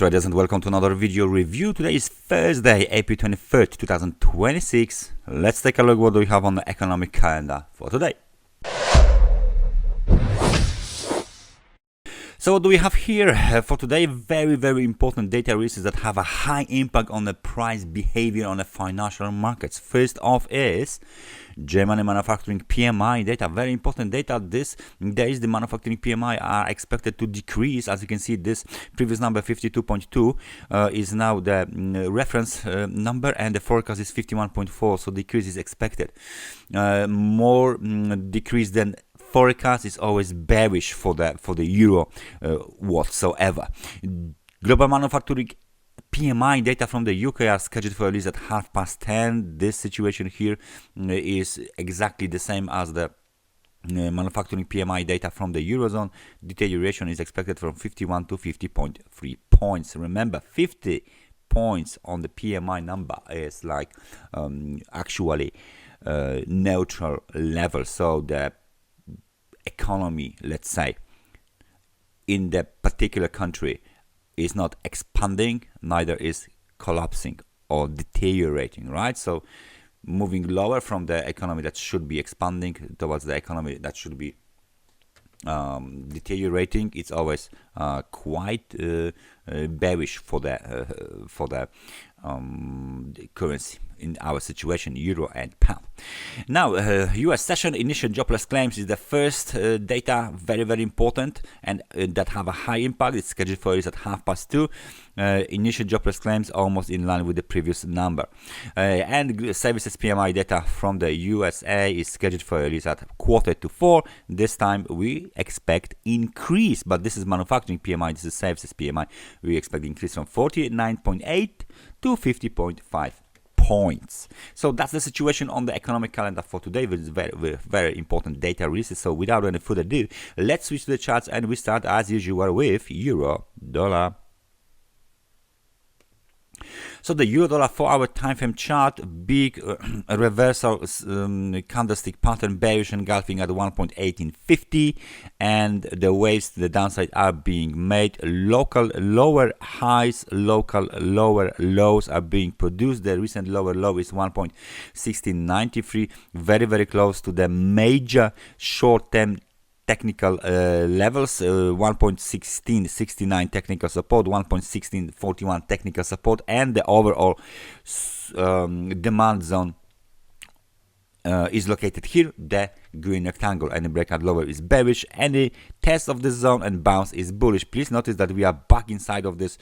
Traders, and welcome to another video review. Today is Thursday, April 23rd, 2026. Let's take a look what we have on the economic calendar for today. So what do we have here for today? Very important data releases that have a high impact on the price behavior on the financial markets. First off is Germany manufacturing PMI data. Very important data. This days the manufacturing PMI are expected to decrease. As you can see, this previous number 52.2 is now the reference number, and the forecast is 51.4. So decrease is expected. More decrease than forecast is always bearish for the euro whatsoever. Global manufacturing PMI data from the UK are scheduled for release at 10:30. This situation here is exactly the same as the manufacturing PMI data from the Eurozone. Deterioration is expected from 51 to 50.3 points. Remember, 50 points on the PMI number is like actually neutral level. So the economy, let's say, in the particular country is not expanding, neither is collapsing or deteriorating, right? So moving lower from the economy that should be expanding towards the economy that should be deteriorating, it's always quite bearish for the currency. In our situation, euro and pound. Now, US session initial jobless claims is the first data, very important, and that have a high impact. It's scheduled for release at 2:30. Initial jobless claims almost in line with the previous number. And services PMI data from the USA is scheduled for release at 3:45. This time we expect increase, but this is manufacturing PMI, this is services PMI. We expect increase from 49.8 to 50.5 points. So that's the situation on the economic calendar for today with very important data releases. So without any further ado, let's switch to the charts, and we start as usual with euro dollar. So the euro-dollar 4-hour time frame chart, big reversal candlestick pattern, bearish engulfing at 1.1850, and the waves to the downside are being made. Local lower highs, local lower lows are being produced. The recent lower low is 1.1693, very close to the major short-term technical levels, 1.1669 technical support, 1.1641 technical support, and the overall demand zone is located here, the green rectangle. Any breakout lower is bearish, any test of the zone and bounce is bullish. Please notice that we are back inside of this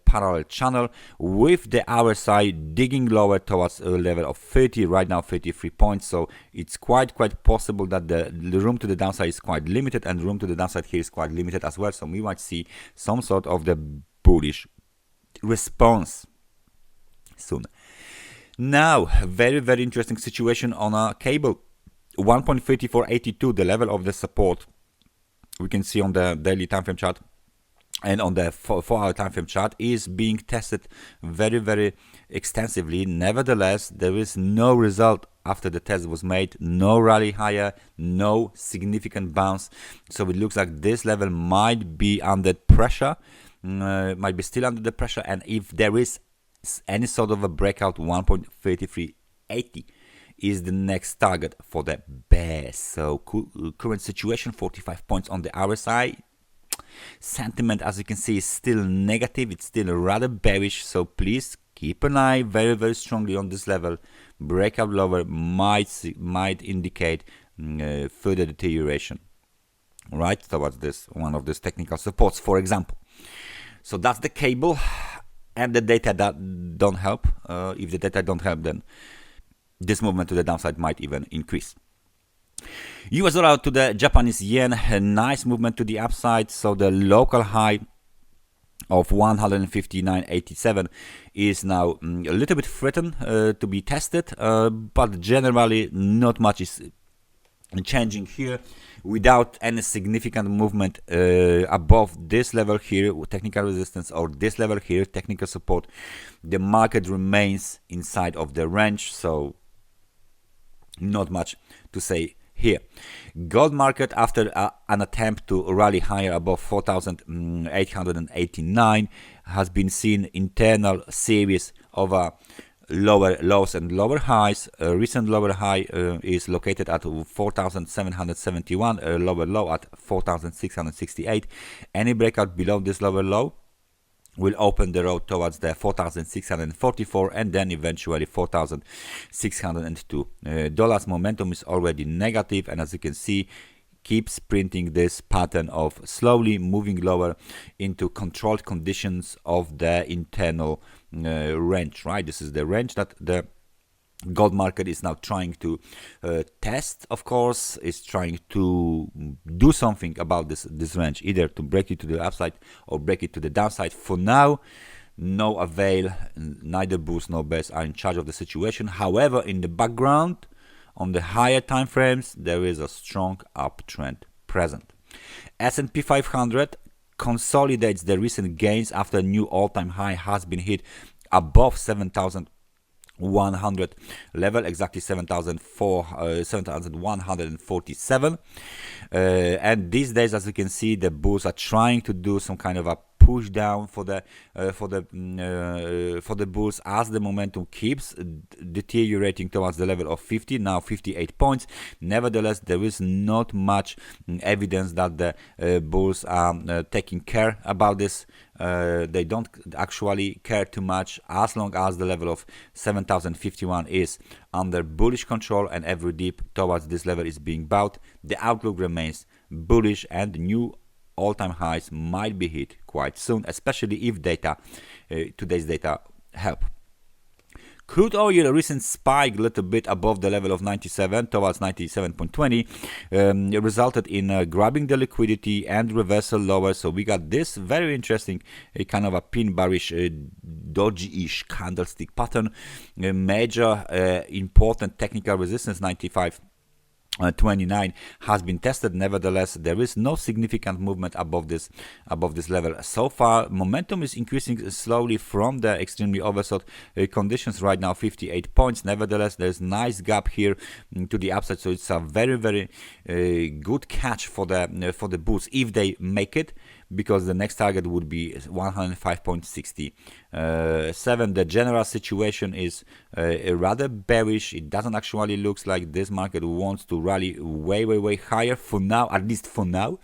parallel channel with the hour side digging lower towards a level of 30, right now 33 points. So it's quite possible that the room to the downside is quite limited, and room to the downside here is quite limited as well. So we might see some sort of the bullish response soon. Now, very interesting situation on a cable. 1.3482, the level of the support we can see on the daily time frame chart and on the 4-hour time frame chart is being tested very extensively. Nevertheless, there is no result after the test was made, no rally higher, no significant bounce. So it looks like this level might be under pressure, might be still under the pressure, and if there is any sort of a breakout, 1.3380 is the next target for the bears. So current situation, 45 points on the hour side. Sentiment, as you can see, is still negative. It's still rather bearish, so please keep an eye very strongly on this level. Breakout lower might indicate further deterioration right towards this one of these technical supports, for example. So that's the cable. And the data that don't help. If the data don't help, then this movement to the downside might even increase. US dollar to the Japanese yen, a nice movement to the upside. So the local high of 159.87 is now a little bit threatened to be tested, but generally not much is changing here. Without any significant movement above this level here, technical resistance, or this level here, technical support, the market remains inside of the range. So not much to say here. Gold market, after an attempt to rally higher above 4,889, has been seen internal series of lower lows and lower highs. Recent lower high is located at 4,771, lower low at 4,668. Any breakout below this lower low will open the road towards the 4,644 and then eventually 4,602. Dollar's momentum is already negative, and as you can see, keeps printing this pattern of slowly moving lower into controlled conditions of the internal range, right? This is the range that the gold market is now trying to test. Of course, is trying to do something about this range, either to break it to the upside or break it to the downside. For now, no avail. Neither bulls nor bears are in charge of the situation. However, in the background, on the higher time frames, there is a strong uptrend present. S&P 500 consolidates the recent gains after a new all-time high has been hit above 7,100 level, exactly 7,147. And these days, as you can see, the bulls are trying to do some kind of a push down for the bulls as the momentum keeps deteriorating towards the level of 50, now 58 points. Nevertheless, there is not much evidence that the bulls are taking care about this. They don't actually care too much as long as the level of 7,051 is under bullish control and every dip towards this level is being bought. The outlook remains bullish and new all-time highs might be hit quite soon, especially if today's data help. Crude oil, a recent spike a little bit above the level of 97 towards 97.20 resulted in grabbing the liquidity and reversal lower. So we got this very interesting kind of a pin bearish dodgy-ish candlestick pattern. A major important technical resistance 95.29 has been tested. Nevertheless, there is no significant movement above this level so far. Momentum is increasing slowly from the extremely oversold conditions right now, 58 points. Nevertheless, there's nice gap here to the upside, so it's a very good catch for the bulls if they make it, because the next target would be 105.67. The general situation is rather bearish. It doesn't actually look like this market wants to rally way higher for now, at least for now.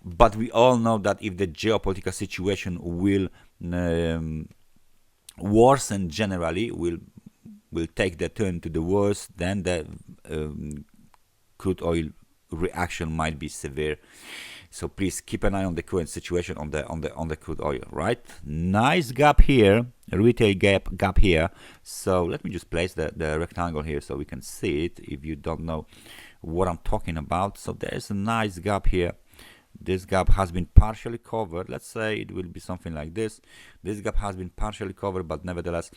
But we all know that if the geopolitical situation will worsen generally, will take the turn to the worse, then the crude oil reaction might be severe. So please keep an eye on the current situation on the crude oil, right? Nice gap here, retail gap here. So let me just place the rectangle here so we can see it if you don't know what I'm talking about. So there's a nice gap here. This gap has been partially covered. Let's say it will be something like this. This gap has been partially covered, but nevertheless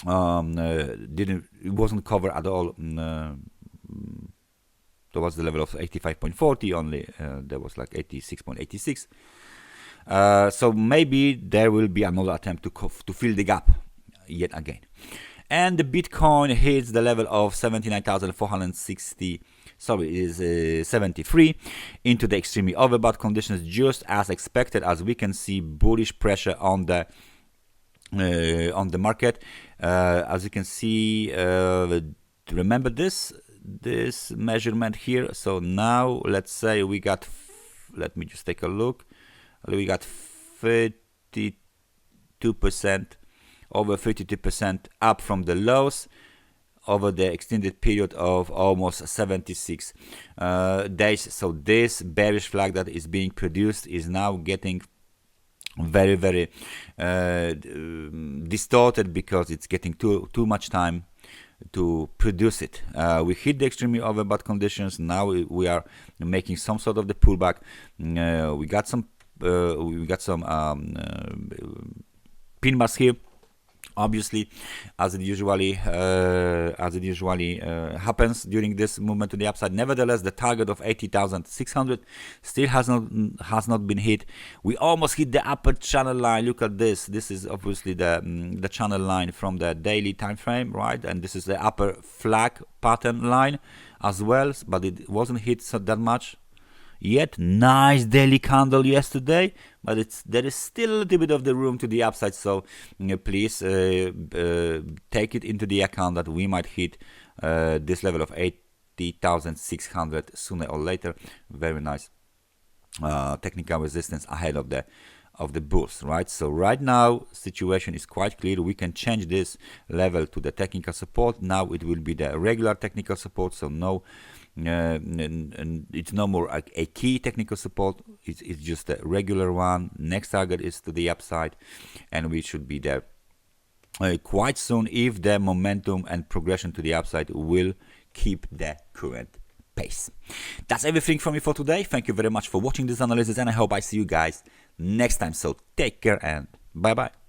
it wasn't covered at all towards the level of 85.40 only. There was like 86.86. So maybe there will be another attempt to fill the gap yet again. And the Bitcoin hits the level of 79,460. Sorry, it is 73 into the extremely overbought conditions, just as expected. As we can see, bullish pressure on the market. As you can see, remember this measurement here. So now let's say we got, let me just take a look, we got 32%, over 32% up from the lows over the extended period of almost 76 days. So this bearish flag that is being produced is now getting very distorted because it's getting too much time to produce it. We hit the extremely overbought conditions. Now we are making some sort of the pullback. We got some pin bars here, obviously, as it usually happens during this movement to the upside. Nevertheless, the target of 80,600 still has not been hit. We almost hit the upper channel line. Look at this. This is obviously the channel line from the daily time frame, right? And this is the upper flag pattern line. as well, but it wasn't hit so that much yet. Nice daily candle yesterday, but there is still a little bit of the room to the upside, so please take it into the account that we might hit this level of 80,600 sooner or later. Very nice technical resistance ahead of the bulls, right? So right now situation is quite clear. We can change this level to the technical support. Now it will be the regular technical support, so no it's no more a key technical support. It's just a regular one. Next target is to the upside, and we should be there quite soon if the momentum and progression to the upside will keep the current pace. That's everything from me for today. Thank you very much for watching this analysis, and I hope I see you guys next time. So take care and bye bye.